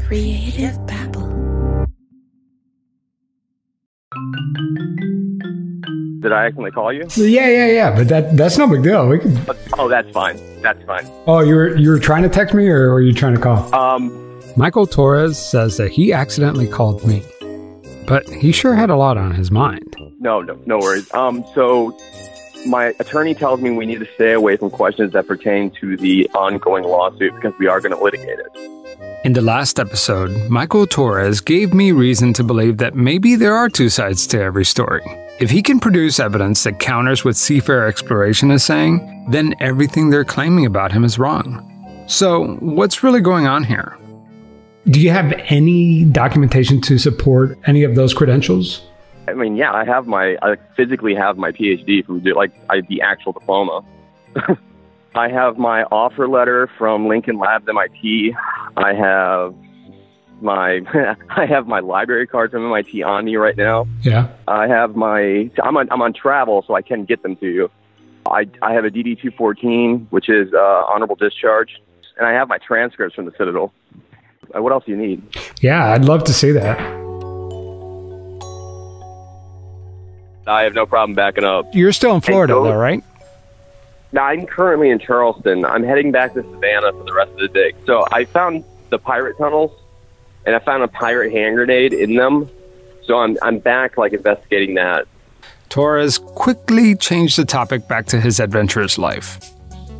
Creative babble. Did I accidentally call you? Yeah. But that's no big deal. We can... Oh, that's fine. That's fine. Oh, you were trying to text me, or were you trying to call? Michael Torres says that he accidentally called me, but he sure had a lot on his mind. No worries. So my attorney tells me we need to stay away from questions that pertain to the ongoing lawsuit because we are going to litigate it. In the last episode, Michael Torres gave me reason to believe that maybe there are two sides to every story. If he can produce evidence that counters what Seafarer Exploration is saying, then everything they're claiming about him is wrong. So, what's really going on here? Do you have any documentation to support any of those credentials? I mean, yeah, I physically have my PhD from the actual diploma. I have my offer letter from Lincoln Labs MIT. I have my library card from MIT on me right now. Yeah. I have I'm on travel, so I can get them to you. I have a DD-214, which is honorable discharge, and I have my transcripts from the Citadel. What else do you need? Yeah, I'd love to see that. I have no problem backing up. You're still in Florida, though, right? No, I'm currently in Charleston. I'm heading back to Savannah for the rest of the day. So I found the pirate tunnels, and I found a pirate hand grenade in them. So I'm back, investigating that. Torres quickly changed the topic back to his adventurous life.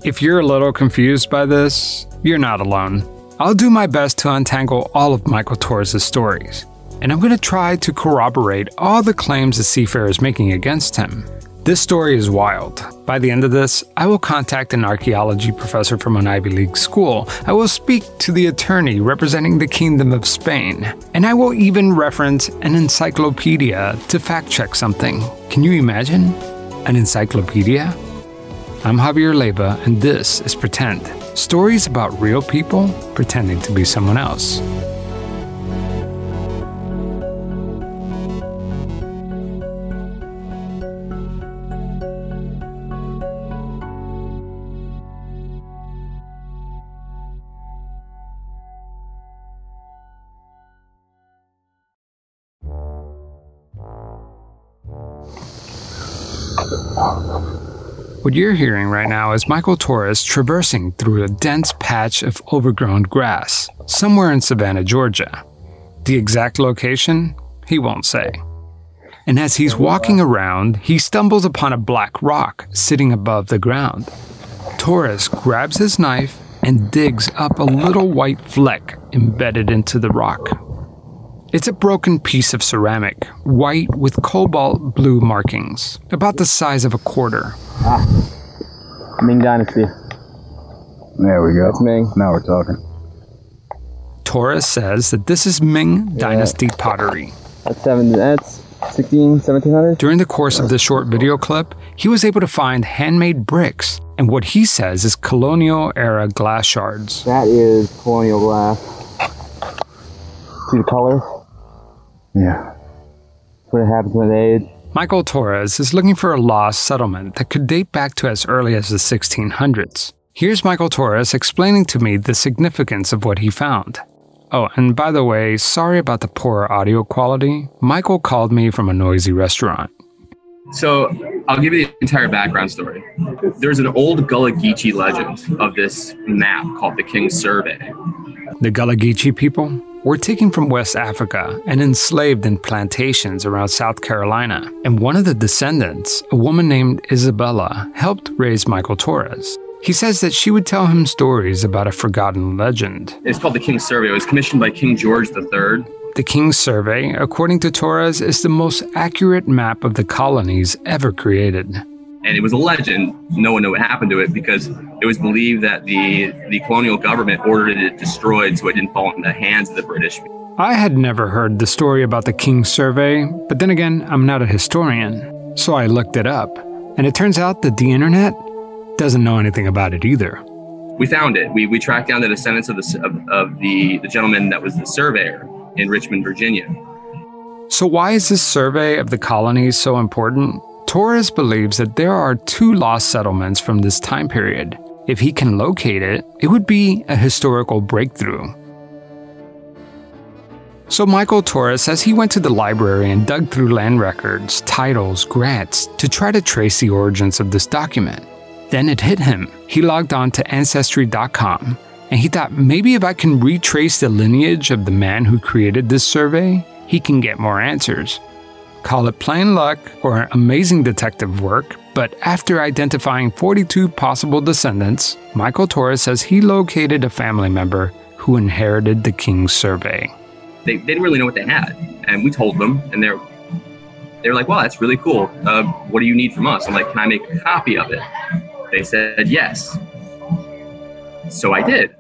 If you're a little confused by this, you're not alone. I'll do my best to untangle all of Michael Torres' stories, and I'm going to try to corroborate all the claims the Seafarer is making against him. This story is wild. By the end of this, I will contact an archaeology professor from an Ivy League school. I will speak to the attorney representing the Kingdom of Spain, and I will even reference an encyclopedia to fact-check something. Can you imagine? An encyclopedia? I'm Javier Leiva, and this is Pretend. Stories about real people pretending to be someone else. What you're hearing right now is Michael Torres traversing through a dense patch of overgrown grass, somewhere in Savannah, Georgia. The exact location, he won't say. And as he's walking around, he stumbles upon a black rock sitting above the ground. Torres grabs his knife and digs up a little white fleck embedded into the rock. It's a broken piece of ceramic, white with cobalt blue markings, about the size of a quarter. Ming Dynasty. There we go. That's Ming. Now we're talking. Torres says that this is Ming Dynasty pottery. That's 1700s? During the course of this short video clip, he was able to find handmade bricks and what he says is colonial era glass shards. That is colonial glass. See the color? Yeah. That's what happens with age. Michael Torres is looking for a lost settlement that could date back to as early as the 1600s. Here's Michael Torres explaining to me the significance of what he found. Oh, and by the way, sorry about the poor audio quality. Michael called me from a noisy restaurant. So, I'll give you the entire background story. There's an old Gullah Geechee legend of this map called the King's Survey. The Gullah Geechee people were taken from West Africa and enslaved in plantations around South Carolina, and one of the descendants, a woman named Isabella, helped raise Michael Torres. He says that she would tell him stories about a forgotten legend. It's called the King's Survey. It was commissioned by King George III. The King's Survey, according to Torres, is the most accurate map of the colonies ever created. And it was a legend. No one knew what happened to it because it was believed that the colonial government ordered it destroyed so it didn't fall into the hands of the British. I had never heard the story about the King's Survey, but then again, I'm not a historian. So I looked it up, and it turns out that the internet doesn't know anything about it either. We found it. We tracked down the descendants of the gentleman that was the surveyor in Richmond, Virginia. So why is this survey of the colonies so important? Torres believes that there are 2 lost settlements from this time period. If he can locate it, it would be a historical breakthrough. So Michael Torres says he went to the library and dug through land records, titles, grants to try to trace the origins of this document. Then it hit him. He logged on to Ancestry.com and he thought maybe if I can retrace the lineage of the man who created this survey, he can get more answers. Call it plain luck or amazing detective work, but after identifying 42 possible descendants, Michael Torres says he located a family member who inherited the King's survey. They didn't really know what they had, and we told them, and they're like, "Wow, that's really cool. What do you need from us?" I'm like, "Can I make a copy of it?" They said yes. So I did.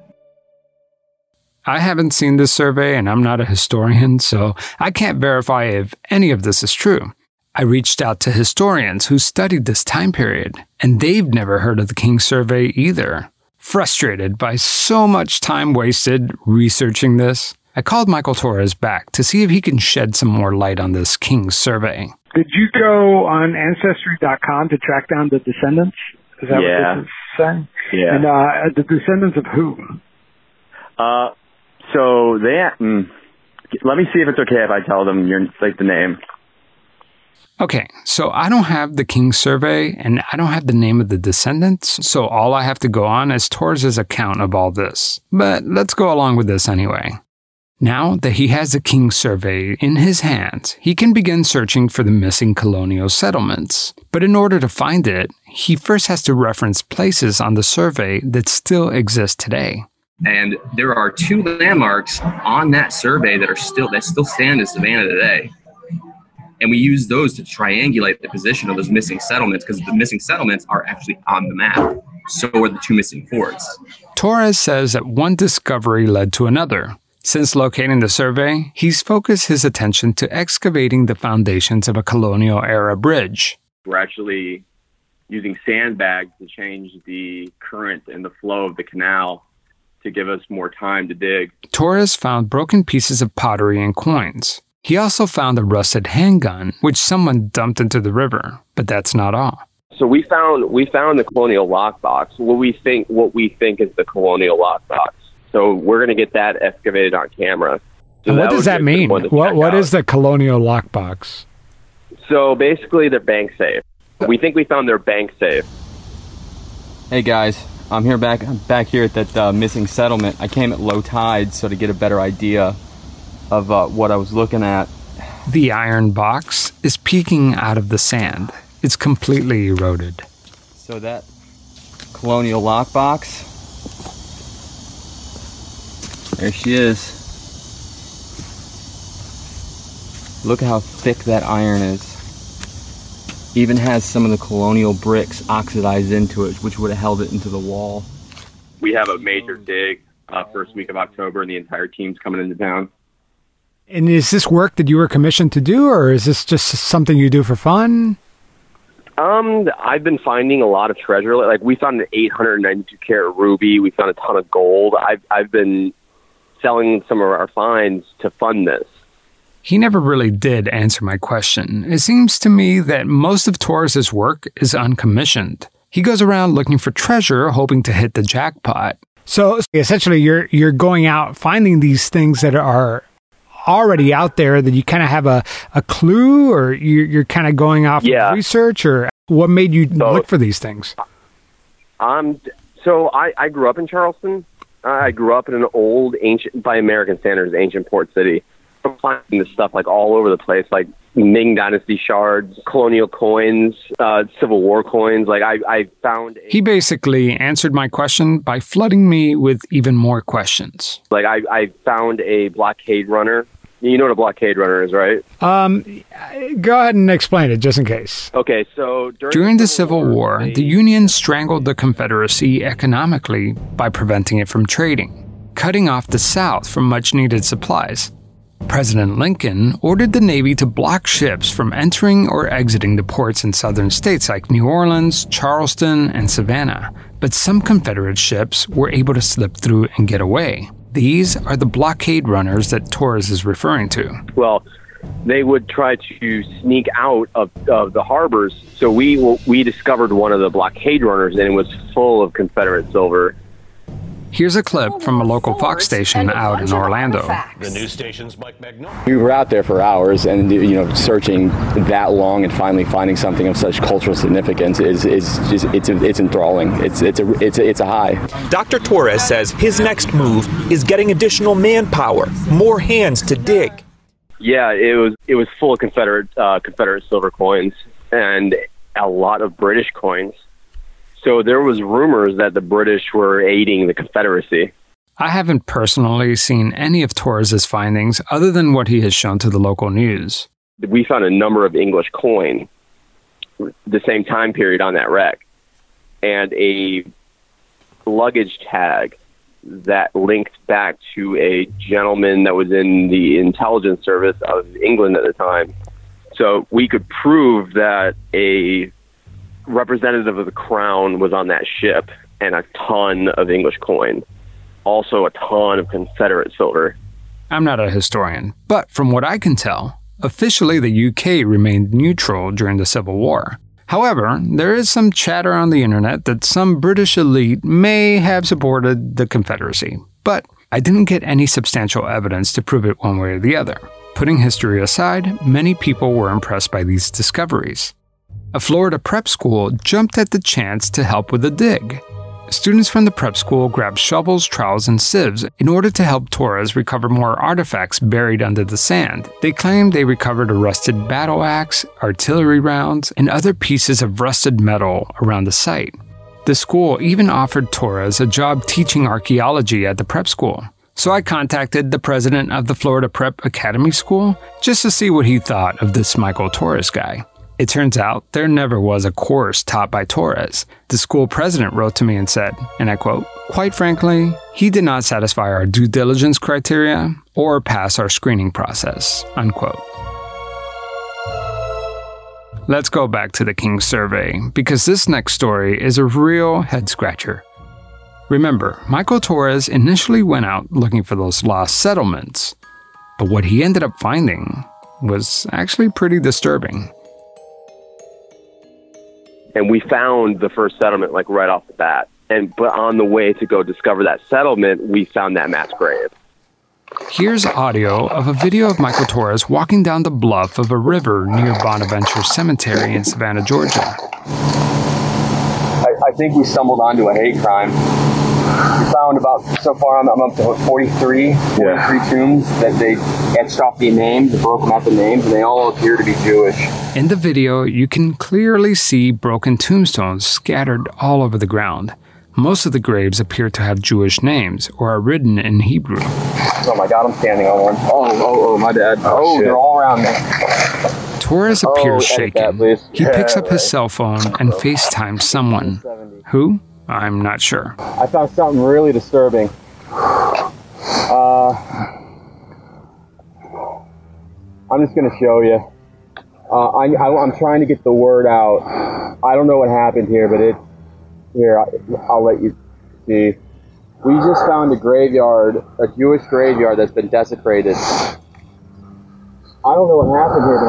I haven't seen this survey and I'm not a historian, so I can't verify if any of this is true. I reached out to historians who studied this time period, and they've never heard of the King's survey either. Frustrated by so much time wasted researching this, I called Michael Torres back to see if he can shed some more light on this King's survey. Did you go on Ancestry.com to track down the descendants? Is that what this is saying? Yeah. And the descendants of who? So they, let me see if it's okay if I tell them the name. Okay, so I don't have the King's survey and I don't have the name of the descendants, so all I have to go on is Torres' account of all this. But let's go along with this anyway. Now that he has the King's survey in his hands, he can begin searching for the missing colonial settlements. But in order to find it, he first has to reference places on the survey that still exist today. And there are 2 landmarks on that survey that still stand in Savannah today. And we use those to triangulate the position of those missing settlements, because the missing settlements are actually on the map. So are the 2 missing forts. Torres says that one discovery led to another. Since locating the survey, he's focused his attention to excavating the foundations of a colonial-era bridge. We're actually using sandbags to change the current and the flow of the canal to give us more time to dig. Torres found broken pieces of pottery and coins. He also found a rusted handgun, which someone dumped into the river, but that's not all. So we found the colonial lockbox. What we think is the colonial lockbox. So we're going to get that excavated on camera. So what does that mean? What is the colonial lockbox? So basically, their bank safe. We think we found their bank safe. Hey guys, I'm back here at that missing settlement. I came at low tide, so to get a better idea of what I was looking at. The iron box is peeking out of the sand. It's completely eroded. So that colonial lockbox, there she is. Look how thick that iron is. Even has some of the colonial bricks oxidized into it, which would have held it into the wall. We have a major dig first week of October, and the entire team's coming into town. And is this work that you were commissioned to do, or is this just something you do for fun? I've been finding a lot of treasure. Like, we found an 892-carat ruby. We found a ton of gold. I've been selling some of our finds to fund this. He never really did answer my question. It seems to me that most of Torres' work is uncommissioned. He goes around looking for treasure, hoping to hit the jackpot. So essentially, you're going out finding these things that are already out there that you kind of have a clue, or you're kind of going off of research, or what made you look for these things? So I grew up in Charleston. I grew up in an old, ancient, by American standards, ancient port city. I'm finding this stuff like all over the place, like Ming Dynasty shards, colonial coins, Civil War coins. Like I found. He basically answered my question by flooding me with even more questions. Like I found a blockade runner. You know what a blockade runner is, right? Go ahead and explain it, just in case. Okay, so during the Civil War, the Union strangled the Confederacy economically by preventing it from trading, cutting off the South from much-needed supplies. President Lincoln ordered the Navy to block ships from entering or exiting the ports in southern states like New Orleans, Charleston, and Savannah, but some Confederate ships were able to slip through and get away. These are the blockade runners that Torres is referring to. Well, they would try to sneak out of the harbors, so we discovered one of the blockade runners, and it was full of Confederate silver. Here's a clip from a local Fox station out in Orlando. The news station's Mike Magnolia. We were out there for hours, and searching that long and finally finding something of such cultural significance is just it's enthralling. It's a high. Dr. Torres says his next move is getting additional manpower, more hands to dig. Yeah, it was full of Confederate silver coins and a lot of British coins. So there was rumors that the British were aiding the Confederacy. I haven't personally seen any of Torres's findings other than what he has shown to the local news. We found a number of English coin the same time period on that wreck, and a luggage tag that linked back to a gentleman that was in the intelligence service of England at the time. So we could prove that a representative of the crown was on that ship, and a ton of English coin. Also a ton of Confederate silver. I'm not a historian, but from what I can tell, officially the UK remained neutral during the Civil War. However, there is some chatter on the internet that some British elite may have supported the Confederacy, but I didn't get any substantial evidence to prove it one way or the other. Putting history aside, many people were impressed by these discoveries. A Florida prep school jumped at the chance to help with the dig. Students from the prep school grabbed shovels, trowels, and sieves in order to help Torres recover more artifacts buried under the sand. They claimed they recovered a rusted battle axe, artillery rounds, and other pieces of rusted metal around the site. The school even offered Torres a job teaching archaeology at the prep school. So I contacted the president of the Florida Prep Academy School just to see what he thought of this Michael Torres guy. It turns out there never was a course taught by Torres. The school president wrote to me and said, and I quote, "Quite frankly, he did not satisfy our due diligence criteria or pass our screening process," unquote. Let's go back to the King's survey, because this next story is a real head-scratcher. Remember, Michael Torres initially went out looking for those lost settlements, but what he ended up finding was actually pretty disturbing. And we found the first settlement like right off the bat. But on the way to go discover that settlement, we found that mass grave. Here's audio of a video of Michael Torres walking down the bluff of a river near Bonaventure Cemetery in Savannah, Georgia. I think we stumbled onto a hate crime. We found so far I'm up to 43 tombs that they etched off the names, they broke them out the names, and they all appear to be Jewish. In the video, you can clearly see broken tombstones scattered all over the ground. Most of the graves appear to have Jewish names or are written in Hebrew. Oh my God, I'm standing on one. Oh, my bad. Oh, they're all around me. Torres appears shaken. He picks up his cell phone and FaceTimes someone. Who? I'm not sure. I found something really disturbing. I'm just going to show you. I'm trying to get the word out. I don't know what happened here, but I'll let you see. We just found a graveyard, a Jewish graveyard that's been desecrated. I don't know what happened here, but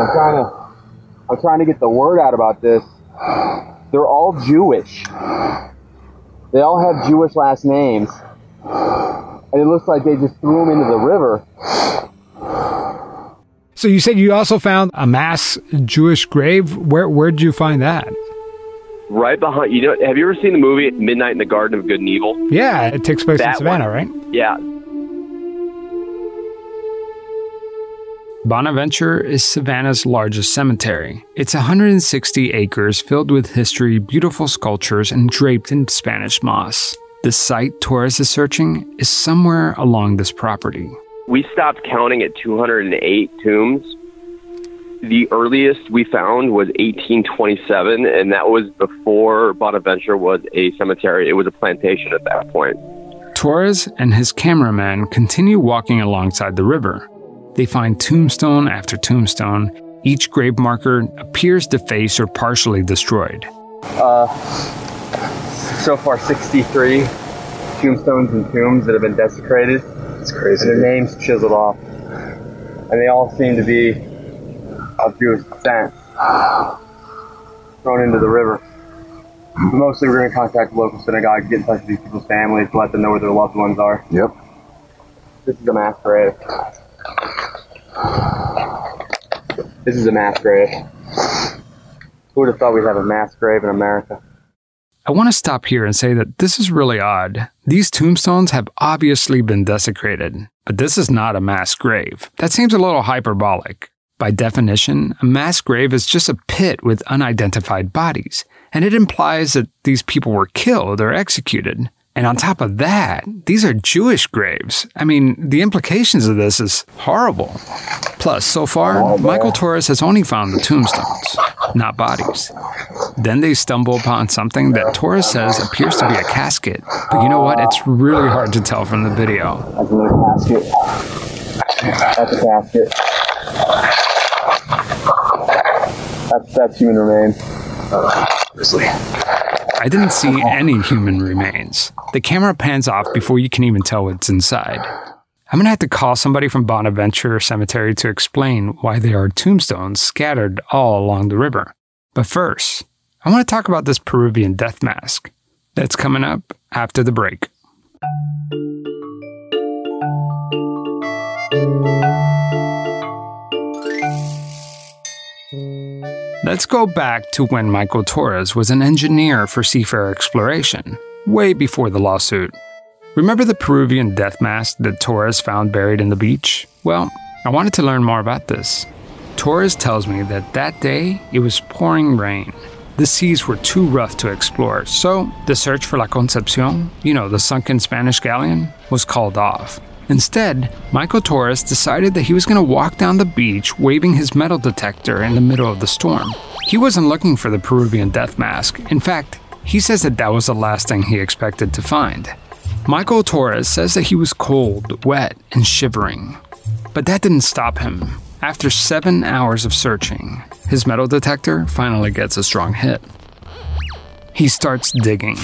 I'm trying to get the word out about this. They're all Jewish. They all have Jewish last names. And it looks like they just threw them into the river. So you said you also found a mass Jewish grave. Where did you find that? Right behind, have you ever seen the movie Midnight in the Garden of Good and Evil? Yeah, it takes place in Savannah, right? Yeah. Bonaventure is Savannah's largest cemetery. It's 160 acres filled with history, beautiful sculptures, and draped in Spanish moss. The site Torres is searching is somewhere along this property. We stopped counting at 208 tombs. The earliest we found was 1827, and that was before Bonaventure was a cemetery. It was a plantation at that point. Torres and his cameraman continue walking alongside the river. They find tombstone after tombstone. Each grave marker appears defaced or partially destroyed. So far 63 tombstones and tombs that have been desecrated. It's crazy. And their names chiseled off. And they all seem to be of Jewish descent. Thrown into the river. Mostly we're going to contact the local synagogue, get in touch with these people's families, let them know where their loved ones are. Yep. This is a mass grave. This is a mass grave. Who would have thought we'd have a mass grave in America? I want to stop here and say that this is really odd. These tombstones have obviously been desecrated, but this is not a mass grave. That seems a little hyperbolic. By definition, a mass grave is just a pit with unidentified bodies, and it implies that these people were killed or executed. And on top of that, these are Jewish graves. I mean, the implications of this is horrible. Plus, so far, Michael Torres has only found the tombstones, not bodies. Then they stumble upon something that Torres says appears to be a casket. But you know what? It's really hard to tell from the video. That's another casket. That's a casket. That's human remains. I didn't see any human remains. The camera pans off before you can even tell what's inside. I'm gonna have to call somebody from Bonaventure Cemetery to explain why there are tombstones scattered all along the river. But first, I want to talk about this Peruvian death mask. That's coming up after the break. Let's go back to when Michael Torres was an engineer for Seafarer Exploration, way before the lawsuit. Remember the Peruvian death mask that Torres found buried in the beach? Well, I wanted to learn more about this. Torres tells me that that day it was pouring rain. The seas were too rough to explore, so the search for La Concepcion, the sunken Spanish galleon, was called off. Instead, Michael Torres decided that he was going to walk down the beach waving his metal detector in the middle of the storm. He wasn't looking for the Peruvian death mask. In fact, he says that was the last thing he expected to find. Michael Torres says that he was cold, wet, and shivering. But that didn't stop him. After 7 hours of searching, his metal detector finally gets a strong hit. He starts digging.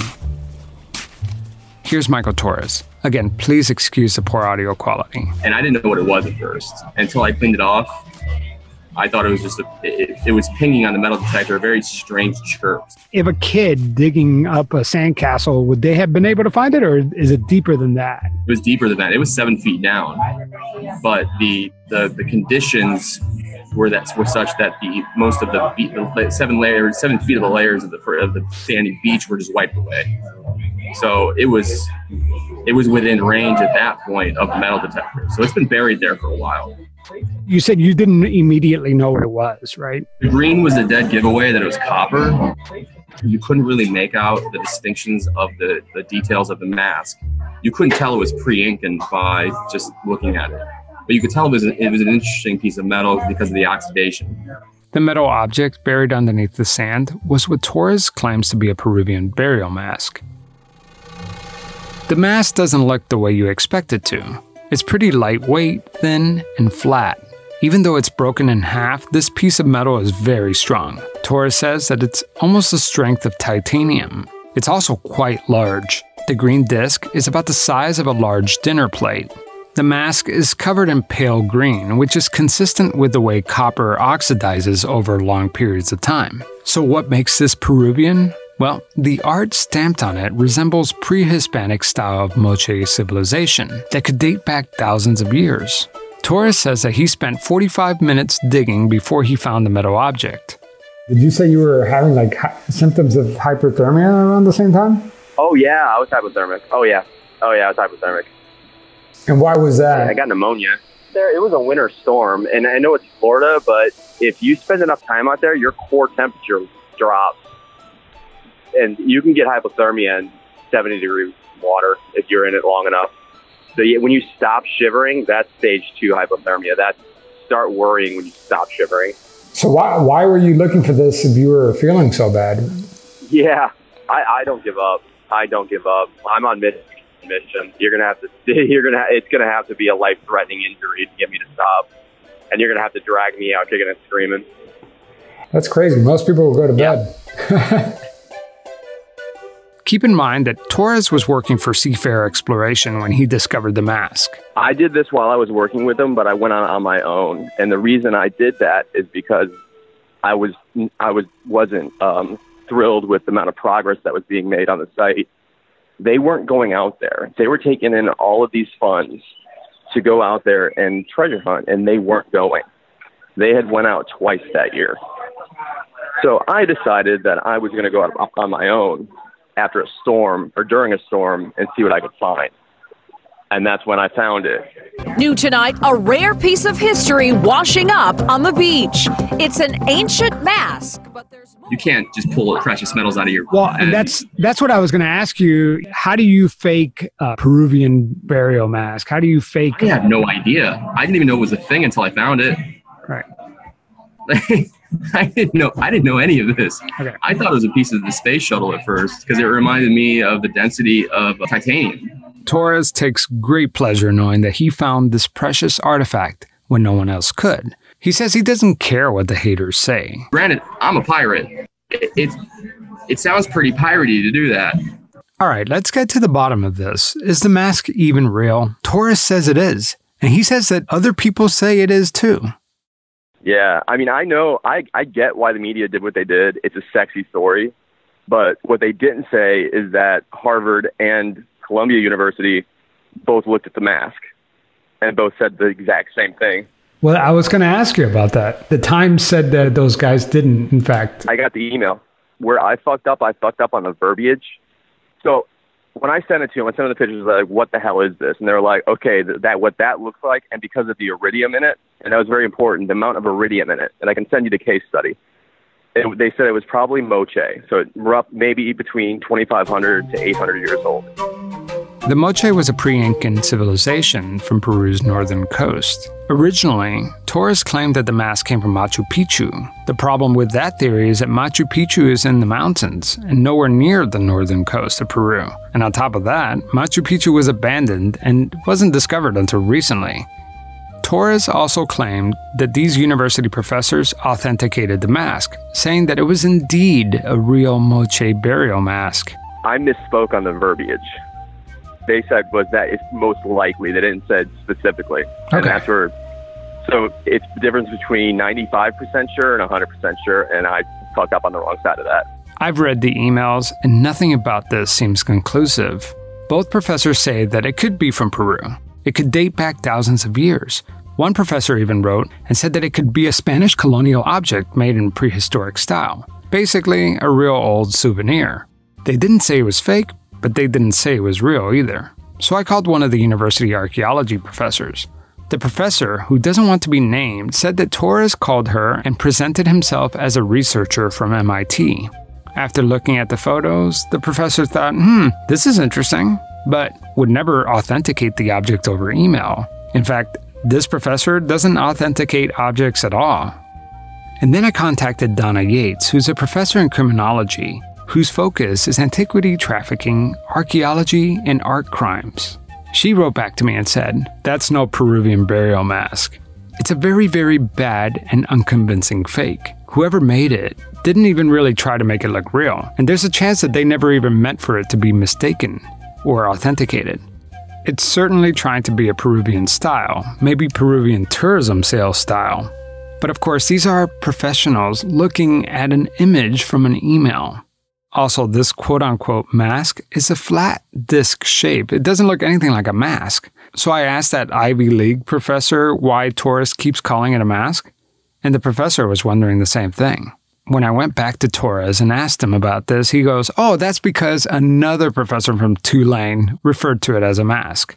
Here's Michael Torres. Again, please excuse the poor audio quality. And I didn't know what it was at first until I cleaned it off. I thought it was just it was pinging on the metal detector, a very strange chirp. If a kid digging up a sandcastle, would they have been able to find it, or is it deeper than that? It was deeper than that. It was 7 feet down, but the conditions were such that most of the 7 feet of the layers of the sandy beach were just wiped away. So it was within range at that point of the metal detector. So it's been buried there for a while. You said you didn't immediately know what it was, right? The green was a dead giveaway that it was copper. You couldn't really make out the distinctions of the details of the mask. You couldn't tell it was pre-Incan by just looking at it. But you could tell it was an interesting piece of metal because of the oxidation. The metal object buried underneath the sand was what Torres claims to be a Peruvian burial mask. The mask doesn't look the way you expect it to. It's pretty lightweight, thin, and flat. Even though it's broken in half, this piece of metal is very strong. Torres says that it's almost the strength of titanium. It's also quite large. The green disc is about the size of a large dinner plate. The mask is covered in pale green, which is consistent with the way copper oxidizes over long periods of time. So what makes this Peruvian? Well, the art stamped on it resembles pre-Hispanic style of Moche civilization that could date back thousands of years. Torres says that he spent 45 minutes digging before he found the metal object. Did you say you were having symptoms of hyperthermia around the same time? Oh yeah, I was hypothermic. Oh yeah, I was hypothermic. And why was that? I got pneumonia. It was a winter storm, and I know it's Florida, but if you spend enough time out there, your core temperature drops. And you can get hypothermia in 70-degree water if you're in it long enough. So when you stop shivering, that's stage 2 hypothermia. That's start worrying when you stop shivering. So why were you looking for this if you were feeling so bad? Yeah, I don't give up. I don't give up. I'm on mission. It's gonna have to be a life-threatening injury to get me to stop, and you're gonna have to drag me out kicking and screaming. That's crazy. Most people will go to bed. Yeah. Keep in mind that Torres was working for Seafarer Exploration when he discovered the mask. I did this while I was working with him, but I went on my own. And the reason I did that is because I wasn't thrilled with the amount of progress that was being made on the site. They weren't going out there. They were taking in all of these funds to go out there and treasure hunt, and they weren't going. They had went out twice that year. So I decided that I was going to go out on my own after a storm or during a storm and see what I could find. And that's when I found it. New tonight, a rare piece of history washing up on the beach. It's an ancient mask, but there's more. You can't just pull precious metals out of your... Well, and that's what I was going to ask you. How do you fake a Peruvian burial mask? How do you fake... I had no idea. I didn't even know it was a thing until I found it. Right. I didn't know any of this. Okay. I thought it was a piece of the space shuttle at first because it reminded me of the density of titanium. Torres takes great pleasure knowing that he found this precious artifact when no one else could. He says he doesn't care what the haters say. Granted, I'm a pirate. It sounds pretty piratey to do that. All right, let's get to the bottom of this. Is the mask even real? Torres says it is, and he says that other people say it is too. Yeah, I mean, I know, I get why the media did what they did. It's a sexy story. But what they didn't say is that Harvard and Columbia University both looked at the mask and both said the exact same thing. Well, I was going to ask you about that. The Times said that those guys didn't, in fact. I got the email. Where I fucked up on the verbiage. So when I sent it to them, I sent them the pictures like, what the hell is this? And they were like, okay, what that looks like, and because of the iridium in it, and that was very important, the amount of iridium in it, and I can send you the case study. They said it was probably moche, so maybe between 2,500 to 800 years old. The moche was a pre-Incan civilization from Peru's northern coast. Originally, Torres claimed that the mask came from Machu Picchu. The problem with that theory is that Machu Picchu is in the mountains and nowhere near the northern coast of Peru. And on top of that, Machu Picchu was abandoned and wasn't discovered until recently. Torres also claimed that these university professors authenticated the mask, saying that it was indeed a real moche burial mask. I misspoke on the verbiage. They said was that it's most likely. They didn't say specifically. Okay. And that's where, so it's the difference between 95% sure and 100% sure, and I fucked up on the wrong side of that. I've read the emails, and nothing about this seems conclusive. Both professors say that it could be from Peru. It could date back thousands of years. One professor even wrote and said that it could be a Spanish colonial object made in prehistoric style. Basically, a real old souvenir. They didn't say it was fake, but they didn't say it was real either. So I called one of the university archaeology professors. The professor, who doesn't want to be named, said that Torres called her and presented himself as a researcher from MIT. After looking at the photos, the professor thought, this is interesting, but would never authenticate the object over email. In fact, this professor doesn't authenticate objects at all. And then I contacted Donna Yates, who's a professor in criminology, whose focus is antiquity trafficking, archaeology, and art crimes. She wrote back to me and said, that's no Peruvian burial mask. It's a very, very bad and unconvincing fake. Whoever made it didn't even really try to make it look real, and there's a chance that they never even meant for it to be mistaken or authenticated. It's certainly trying to be a Peruvian style, maybe Peruvian tourism sales style. But of course, these are professionals looking at an image from an email. Also, this quote-unquote mask is a flat disc shape. It doesn't look anything like a mask. So I asked that Ivy League professor why Torres keeps calling it a mask, and the professor was wondering the same thing. When I went back to Torres and asked him about this, he goes, oh, that's because another professor from Tulane referred to it as a mask.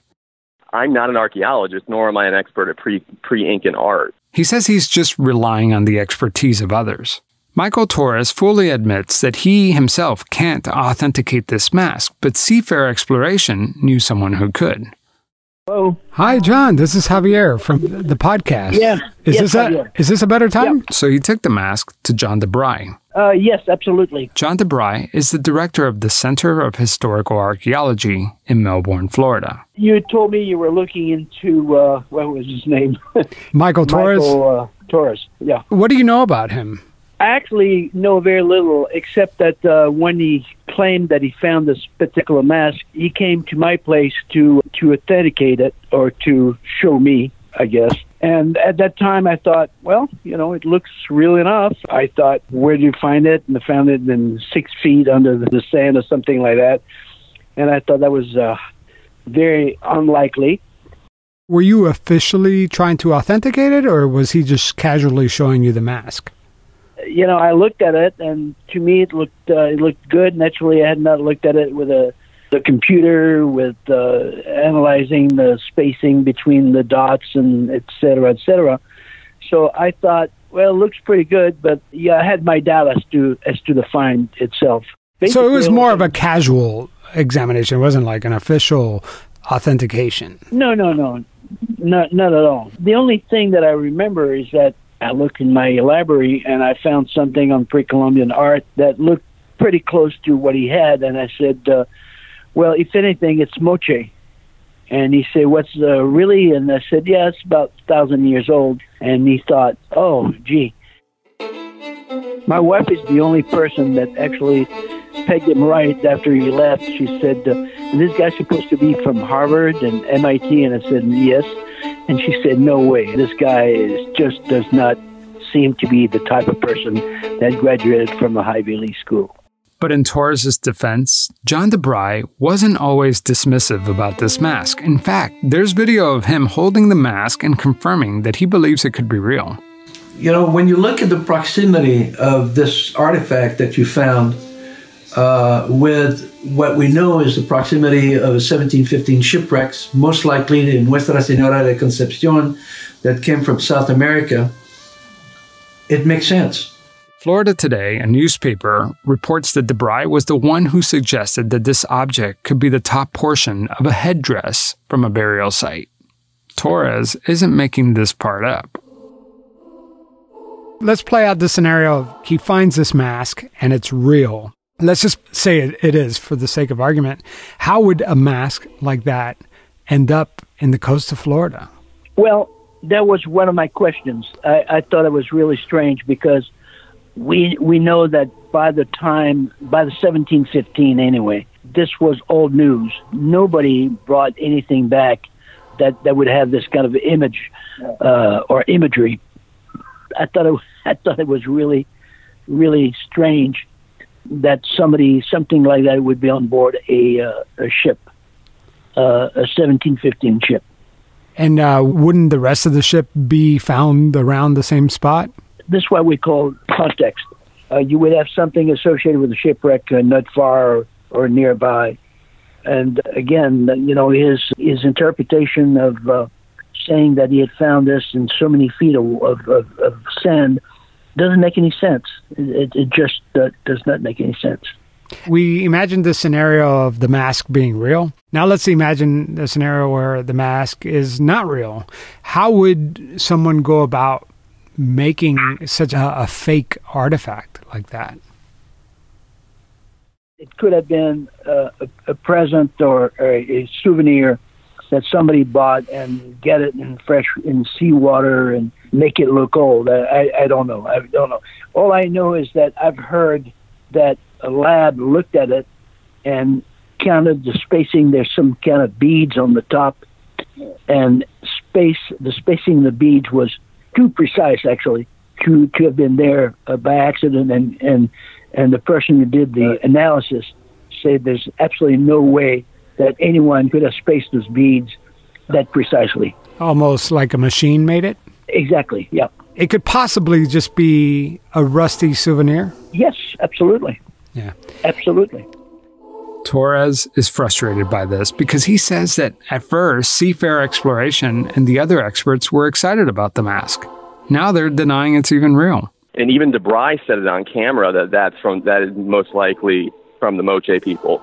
I'm not an archaeologist, nor am I an expert at pre-Incan art. He says he's just relying on the expertise of others. Michael Torres fully admits that he himself can't authenticate this mask, but Seafarer Exploration knew someone who could. Hello. Hi, John. This is Javier from the podcast. Yeah. Is this a better time? Yeah. So he took the mask to John DeBry. Yes, absolutely. John DeBry is the director of the Center of Historical Archaeology in Melbourne, Florida. You told me you were looking into, what was his name? Michael Torres? Michael Torres, yeah. What do you know about him? I actually know very little, except that when he claimed that he found this particular mask, he came to my place to authenticate it or to show me I guess. And at that time, I thought, well, it looks real enough. I thought, where did you find it? And I found it in 6 feet under the sand or something like that. And I thought that was very unlikely. Were you officially trying to authenticate it, or was he just casually showing you the mask? I looked at it, and to me, it looked good. Naturally, I had not looked at it with the computer, with analyzing the spacing between the dots and et cetera, et cetera. So I thought, well, it looks pretty good, but yeah, I had my doubt as to the find itself. Basically, so it was more of a casual examination. It wasn't like an official authentication. No, not at all. The only thing that I remember is that I looked in my library and I found something on pre-Columbian art that looked pretty close to what he had, and I said, well, if anything, it's moche. And he said, what's really? And I said, yeah, it's about 1,000 years old. And he thought, oh, gee. My wife is the only person that actually pegged him right after he left. She said, this guy's supposed to be from Harvard and MIT. And I said, yes. And she said, no way. This guy just does not seem to be the type of person that graduated from a Ivy League school. But in Torres' defense, John DeBry wasn't always dismissive about this mask. In fact, there's video of him holding the mask and confirming that he believes it could be real. When you look at the proximity of this artifact that you found with what we know is the proximity of a 1715 shipwrecks, most likely in Nuestra Señora de Concepción, that came from South America, it makes sense. Florida Today, a newspaper, reports that DeBry was the one who suggested that this object could be the top portion of a headdress from a burial site. Torres isn't making this part up. Let's play out the scenario of he finds this mask and it's real. Let's just say it is for the sake of argument. How would a mask like that end up in the coast of Florida? Well, that was one of my questions. I thought it was really strange because we know that by the 1715 anyway, this was old news. Nobody brought anything back that would have this kind of image or imagery. I thought it was really, really strange that something like that would be on board a ship, a 1715 ship. And wouldn't the rest of the ship be found around the same spot? This is what we call context. You would have something associated with the shipwreck not far or nearby. And again, his interpretation of saying that he had found this in so many feet of sand doesn't make any sense. It just does not make any sense. We imagined the scenario of the mask being real. Now let's imagine the scenario where the mask is not real. How would someone go about making such a fake artifact like that? It could have been a present or a souvenir that somebody bought and get it in seawater and make it look old. I don't know. All I know is that I've heard that a lab looked at it and counted the spacing. There's some kind of beads on the top, and the spacing of the beads was too precise, actually, to have been there by accident. And the person who did the analysis said there's absolutely no way that anyone could have spaced those beads that precisely. Almost like a machine made it? Exactly, yeah. It could possibly just be a rusty souvenir? Yes, absolutely. Yeah. Absolutely. Torres is frustrated by this because he says that at first, Seafarer Exploration and the other experts were excited about the mask. Now they're denying it's even real. And even DeBry said it on camera that is most likely from the Moche people.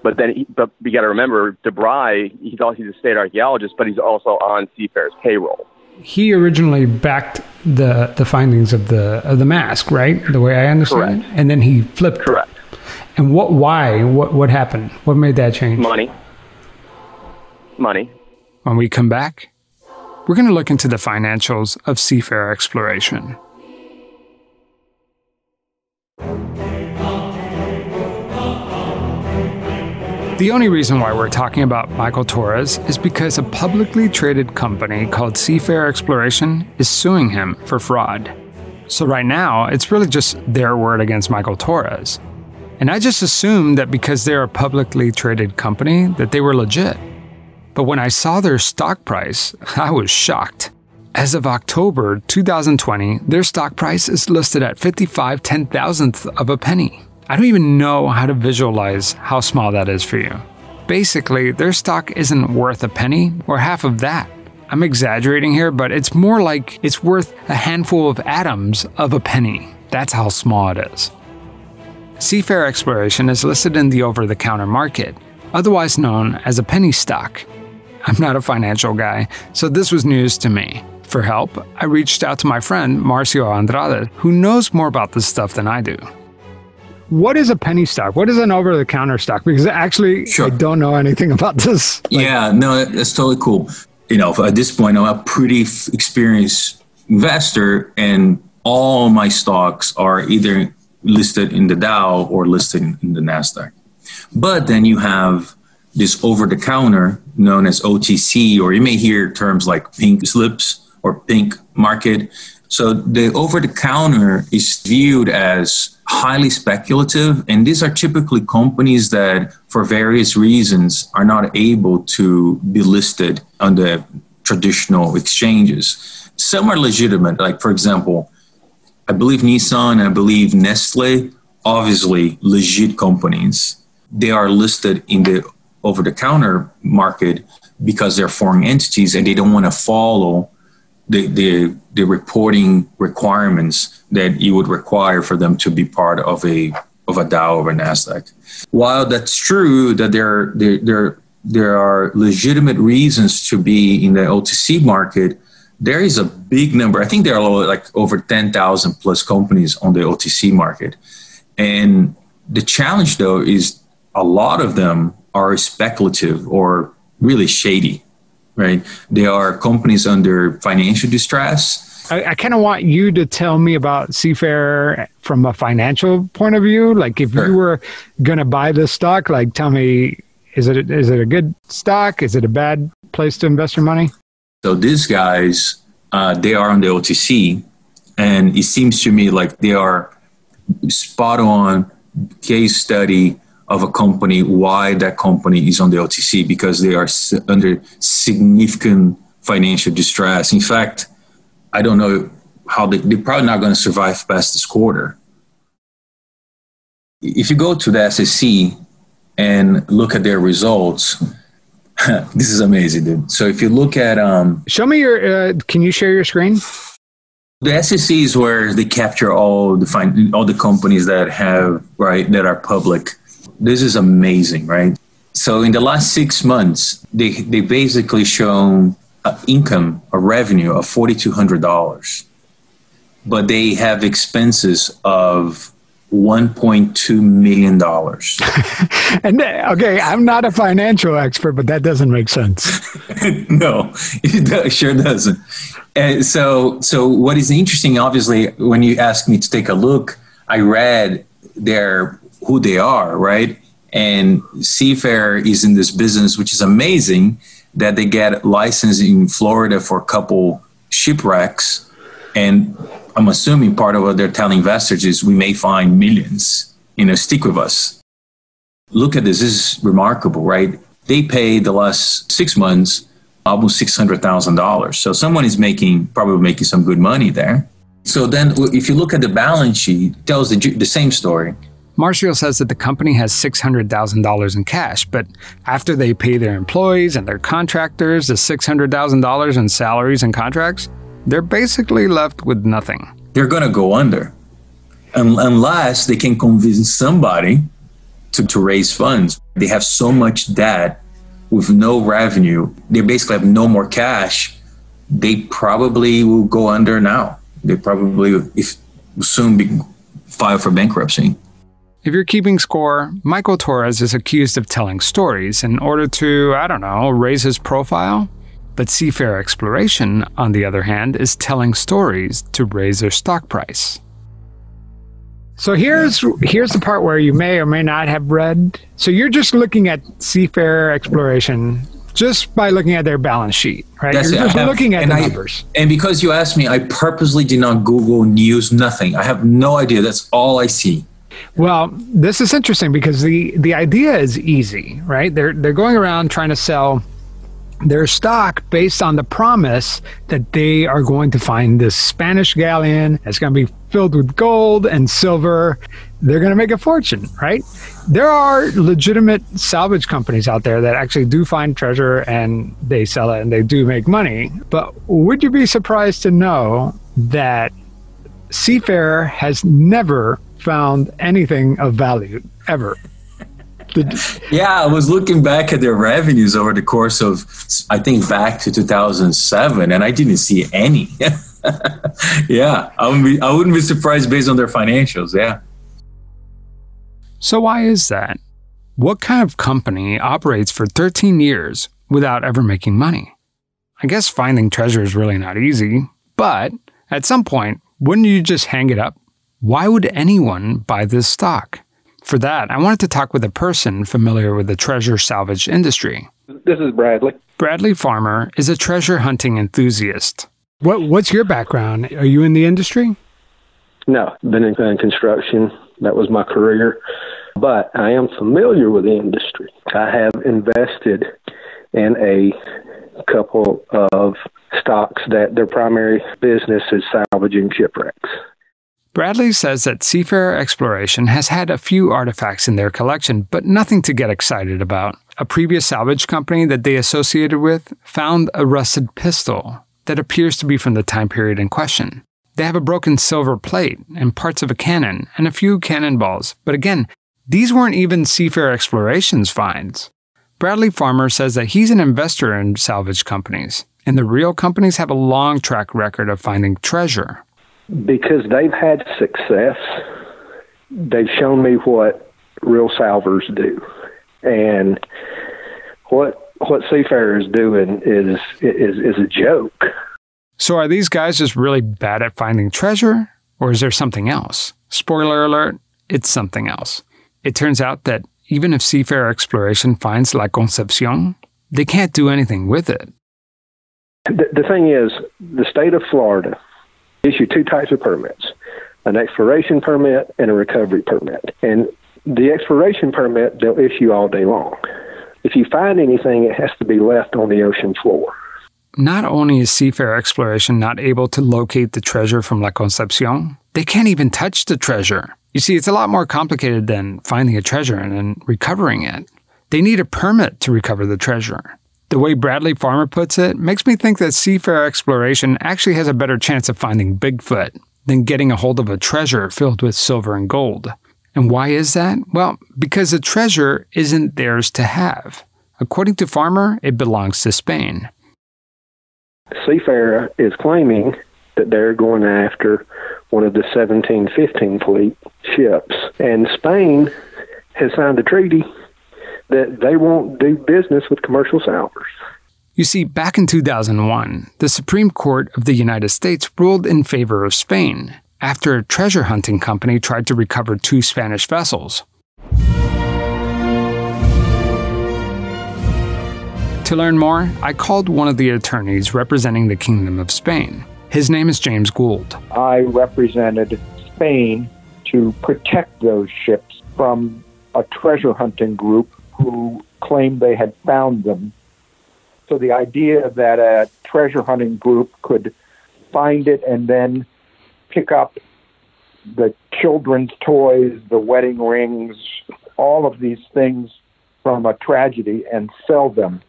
But you got to remember, DeBry, he's a state archaeologist, but he's also on Seafarer's payroll. He originally backed the findings of the mask, right? The way I understand it, and then he flipped. Correct. And why? What happened? What made that change? Money. When we come back, we're going to look into the financials of Seafarer Exploration. The The only reason why we're talking about Michael Torres is because a publicly traded company called Seafarer Exploration is suing him for fraud. So right now, it's really just their word against Michael Torres. And I just assumed that because they're a publicly traded company, that they were legit. But when I saw their stock price, I was shocked. As of October 2020, their stock price is listed at 55/10,000th of a penny. I don't even know how to visualize how small that is for you. Basically, their stock isn't worth a penny or half of that. I'm exaggerating here, but it's more like it's worth a handful of atoms of a penny. That's how small it is. Seafarer Exploration is listed in the over-the-counter market, otherwise known as a penny stock. I'm not a financial guy, so this was news to me. For help, I reached out to my friend Marcio Andrade, who knows more about this stuff than I do. What is a penny stock? What is an over-the-counter stock? Because actually, I don't know anything about this. Yeah, no, that's totally cool. You know, at this point, I'm a pretty experienced investor, and all my stocks are either listed in the Dow or listed in the NASDAQ. But then you have this over-the-counter known as OTC, or you may hear terms like pink slips or pink market. So the over-the-counter is viewed as highly speculative, and these are typically companies that, for various reasons, are not able to be listed on the traditional exchanges. Some are legitimate, like, for example, I believe Nissan, I believe Nestle, obviously legit companies. They are listed in the over-the-counter market because they're foreign entities and they don't want to follow the reporting requirements that you would require for them to be part of a Dow or a NASDAQ. While that's true that there are legitimate reasons to be in the OTC market, there is a big number. I think there are like over 10,000 plus companies on the OTC market. And the challenge, though, is a lot of them are speculative or really shady. Right? They are companies under financial distress. I kind of want you to tell me about Seafarer from a financial point of view. Like, if you were going to buy this stock, like, tell me, is it a good stock? Is it a bad place to invest your money? So these guys, they are on the OTC, and it seems to me like they are spot on case study of a company, why that company is on the OTC, because they are under significant financial distress. In fact, I don't know how they're probably not going to survive past this quarter. If you go to the SEC and look at their results, this is amazing, dude. So if you look at... Show me your... can you share your screen? The SEC is where they capture all the companies that are public. This is amazing, right? So in the last 6 months, they basically shown income, a revenue of $4,200, but they have expenses of $1.2 million. And okay, I'm not a financial expert, but that doesn't make sense. No, it sure doesn't. And so what is interesting, obviously, when you ask me to take a look, I read who they are, right? And Seafarer is in this business, which is amazing, that they get licensed in Florida for a couple shipwrecks. And I'm assuming part of what they're telling investors is we may find millions, stick with us. Look at this. This is remarkable, right? They paid the last 6 months almost $600,000. So someone is probably making some good money there. So then if you look at the balance sheet, it tells the same story. Marcio says that the company has $600,000 in cash, but after they pay their employees and their contractors the $600,000 in salaries and contracts, they're basically left with nothing. They're going to go under unless they can convince somebody to raise funds. They have so much debt with no revenue. They basically have no more cash. They probably will go under now. They probably will soon file for bankruptcy. If you're keeping score, Michael Torres is accused of telling stories in order to, raise his profile. But Seafarer Exploration, on the other hand, is telling stories to raise their stock price. So here's the part where you may or may not have read. So you're just looking at Seafarer Exploration just by looking at their balance sheet, right? You're just looking at the numbers. And because you asked me, I purposely did not Google news, nothing. I have no idea. That's all I see. Well, this is interesting because the idea is easy, right? They're going around trying to sell their stock based on the promise that they are going to find this Spanish galleon that's going to be filled with gold and silver. They're going to make a fortune, right? There are legitimate salvage companies out there that actually do find treasure and they sell it and they do make money. But would you be surprised to know that Seafarer has never found anything of value, ever? Yeah, I was looking back at their revenues over the course of, I think, back to 2007, and I didn't see any. Yeah, I wouldn't be surprised based on their financials, yeah. So why is that? What kind of company operates for 13 years without ever making money? I guess finding treasure is really not easy, but at some point, wouldn't you just hang it up? Why would anyone buy this stock? For that, I wanted to talk with a person familiar with the treasure salvage industry. This is Bradley. Bradley Farmer is a treasure hunting enthusiast. What's your background? Are you in the industry? No, been in construction. That was my career. But I am familiar with the industry. I have invested in a couple of stocks that their primary business is salvaging shipwrecks. Bradley says that Seafarer Exploration has had a few artifacts in their collection, but nothing to get excited about. A previous salvage company that they associated with found a rusted pistol that appears to be from the time period in question. They have a broken silver plate and parts of a cannon and a few cannonballs, but again, these weren't even Seafarer Exploration's finds. Bradley Farmer says that he's an investor in salvage companies, and the real companies have a long track record of finding treasure. Because they've had success, they've shown me what real salvers do. And what Seafarer is doing is a joke. So are these guys just really bad at finding treasure? Or is there something else? Spoiler alert, it's something else. It turns out that even if Seafarer Exploration finds La Concepcion, they can't do anything with it. The thing is, the state of Florida issue two types of permits, an exploration permit and a recovery permit. And the exploration permit, they'll issue all day long. If you find anything, it has to be left on the ocean floor. Not only is Seafarer Exploration not able to locate the treasure from La Concepcion, they can't even touch the treasure. You see, it's a lot more complicated than finding a treasure and then recovering it. They need a permit to recover the treasure. The way Bradley Farmer puts it makes me think that Seafarer Exploration actually has a better chance of finding Bigfoot than getting a hold of a treasure filled with silver and gold. And why is that? Well, because the treasure isn't theirs to have. According to Farmer, it belongs to Spain. Seafarer is claiming that they're going after one of the 1715 fleet ships. And Spain has signed a treaty that they won't do business with commercial salvers. You see, back in 2001, the Supreme Court of the United States ruled in favor of Spain after a treasure hunting company tried to recover 2 Spanish vessels. To learn more, I called one of the attorneys representing the Kingdom of Spain. His name is James Gould. I represented Spain to protect those ships from a treasure hunting group who claimed they had found them. So the idea that a treasure hunting group could find it and then pick up the children's toys, the wedding rings, all of these things from a tragedy and sell them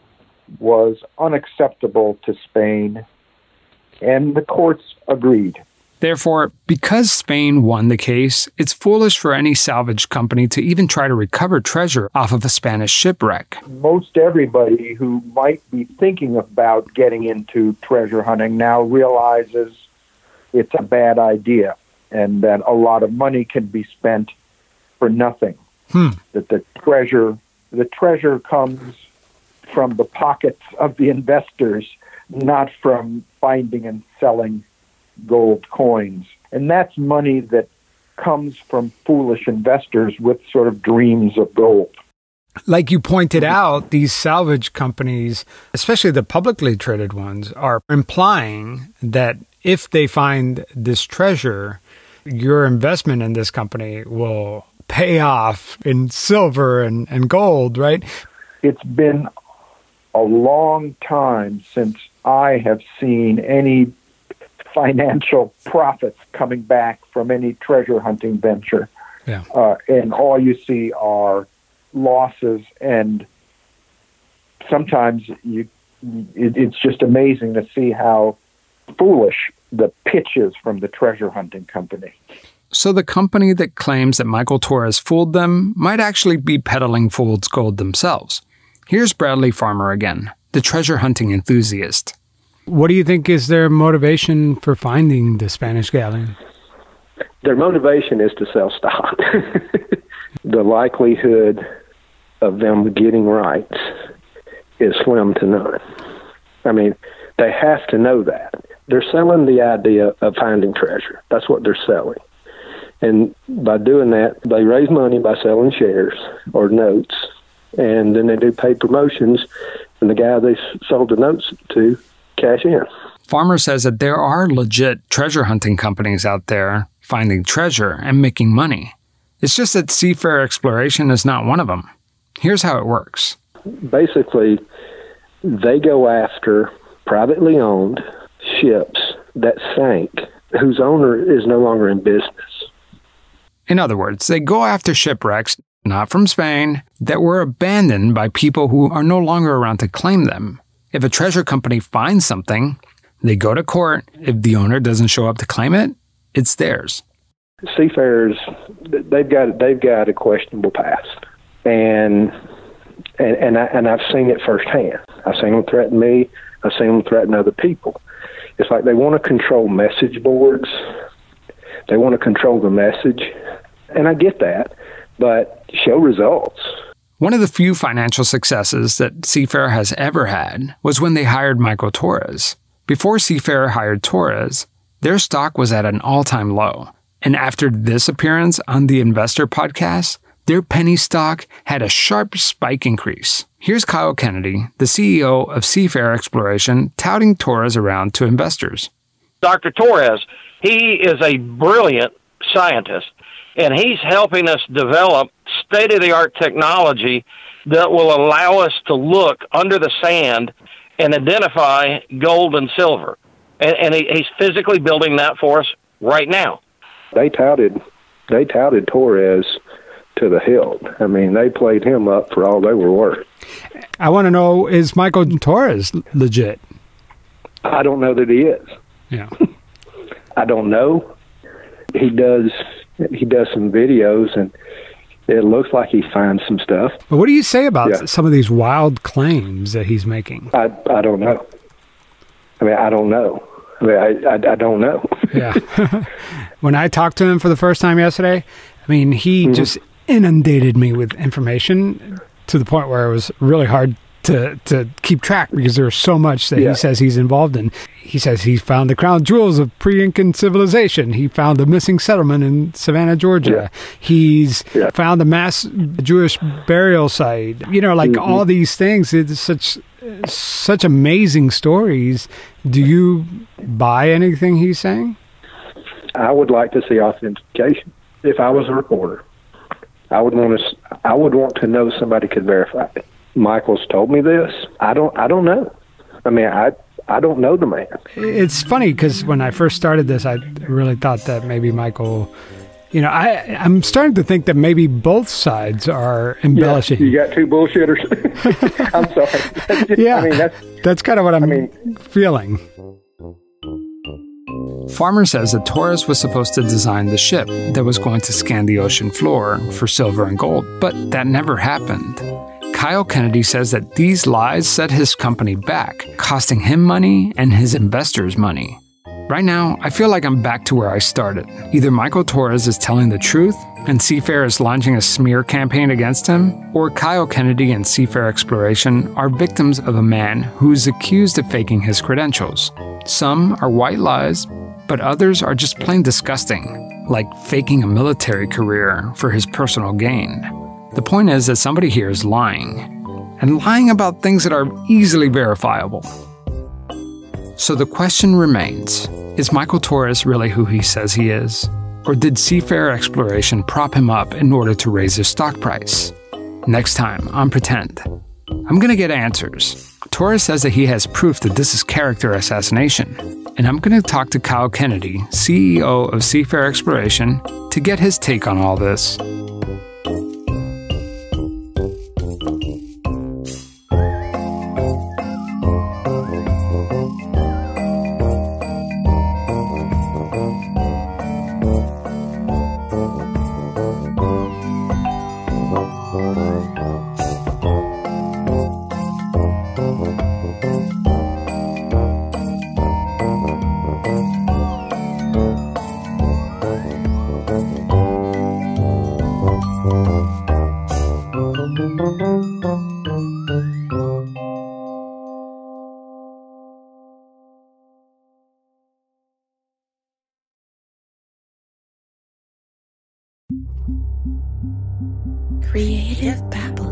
was unacceptable to Spain, and the courts agreed. Therefore, because Spain won the case, it's foolish for any salvage company to even try to recover treasure off of a Spanish shipwreck. Most everybody who might be thinking about getting into treasure hunting now realizes it's a bad idea and that a lot of money can be spent for nothing. That the treasure comes from the pockets of the investors, not from finding and selling gold coins. And that's money that comes from foolish investors with sort of dreams of gold. Like you pointed out, these salvage companies, especially the publicly traded ones, are implying that if they find this treasure, your investment in this company will pay off in silver and gold, right? It's been a long time since I have seen any financial profits coming back from any treasure hunting venture. Yeah. And all you see are losses, and sometimes it's just amazing to see how foolish the pitch is from the treasure hunting company. So the company that claims that Michael Torres fooled them might actually be peddling fool's gold themselves. Here's Bradley Farmer again, the treasure hunting enthusiast. What do you think is their motivation for finding the Spanish galleon? Their motivation is to sell stock. The likelihood of them getting rights is slim to none. I mean, they have to know that. They're selling the idea of finding treasure. That's what they're selling. And by doing that, they raise money by selling shares or notes, and then they do paid promotions, and the guy they sold the notes to cash in. Farmer says that there are legit treasure hunting companies out there finding treasure and making money. It's just that Seafarer Exploration is not one of them. Here's how it works. Basically, they go after privately owned ships that sank, whose owner is no longer in business. In other words, they go after shipwrecks, not from Spain, that were abandoned by people who are no longer around to claim them. If a treasure company finds something, they go to court. If the owner doesn't show up to claim it, it's theirs. Seafarers, they've got a questionable past, and I've seen it firsthand. I've seen them threaten me. I've seen them threaten other people. It's like they want to control message boards. They want to control the message, and I get that, but show results. One of the few financial successes that Seafarer has ever had was when they hired Michael Torres. Before Seafarer hired Torres, their stock was at an all-time low. And after this appearance on the Investor podcast, their penny stock had a sharp spike increase. Here's Kyle Kennedy, the CEO of Seafarer Exploration, touting Torres around to investors. Dr. Torres, he is a brilliant scientist, and he's helping us develop state-of-the-art technology that will allow us to look under the sand and identify gold and silver. And he's physically building that for us right now. They touted Torres to the hilt. I mean, they played him up for all they were worth. I want to know, is Michael Torres legit? I don't know that he is. Yeah. I don't know. He does some videos, and it looks like he finds some stuff. But what do you say about some of these wild claims that he's making? I don't know. I mean, I don't know. I don't know. Yeah. When I talked to him for the first time yesterday, I mean, he just inundated me with information to the point where it was really hard to keep track because there's so much that he says he's involved in. He says he found the crown jewels of pre-Incan civilization. He found a missing settlement in Savannah, Georgia. Yeah. He's found a mass Jewish burial site. You know, like all these things. It's such amazing stories. Do you buy anything he's saying? I would like to see authentication. If I was a reporter, I would want to know somebody could verify it. Michael's told me this. I don't know. I mean, I don't know the man. It's funny because when I first started this, I really thought that maybe Michael, you know, I'm starting to think that maybe both sides are embellishing. Yeah, you got two bullshitters. I'm sorry. Yeah, I mean, that's kind of what I'm feeling. Farmer says that Torres was supposed to design the ship that was going to scan the ocean floor for silver and gold, but that never happened. Kyle Kennedy says that these lies set his company back, costing him money and his investors money. Right now, I feel like I'm back to where I started. Either Michael Torres is telling the truth and Seafarer is launching a smear campaign against him, or Kyle Kennedy and Seafarer Exploration are victims of a man who's accused of faking his credentials. Some are white lies, but others are just plain disgusting. like faking a military career for his personal gain. The point is that somebody here is lying, and lying about things that are easily verifiable. So the question remains, is Michael Torres really who he says he is? Or did Seafarer Exploration prop him up in order to raise his stock price? Next time on Pretend, I'm gonna get answers. Torres says that he has proof that this is character assassination, and I'm gonna talk to Kyle Kennedy, CEO of Seafarer Exploration, to get his take on all this. Creative Babble.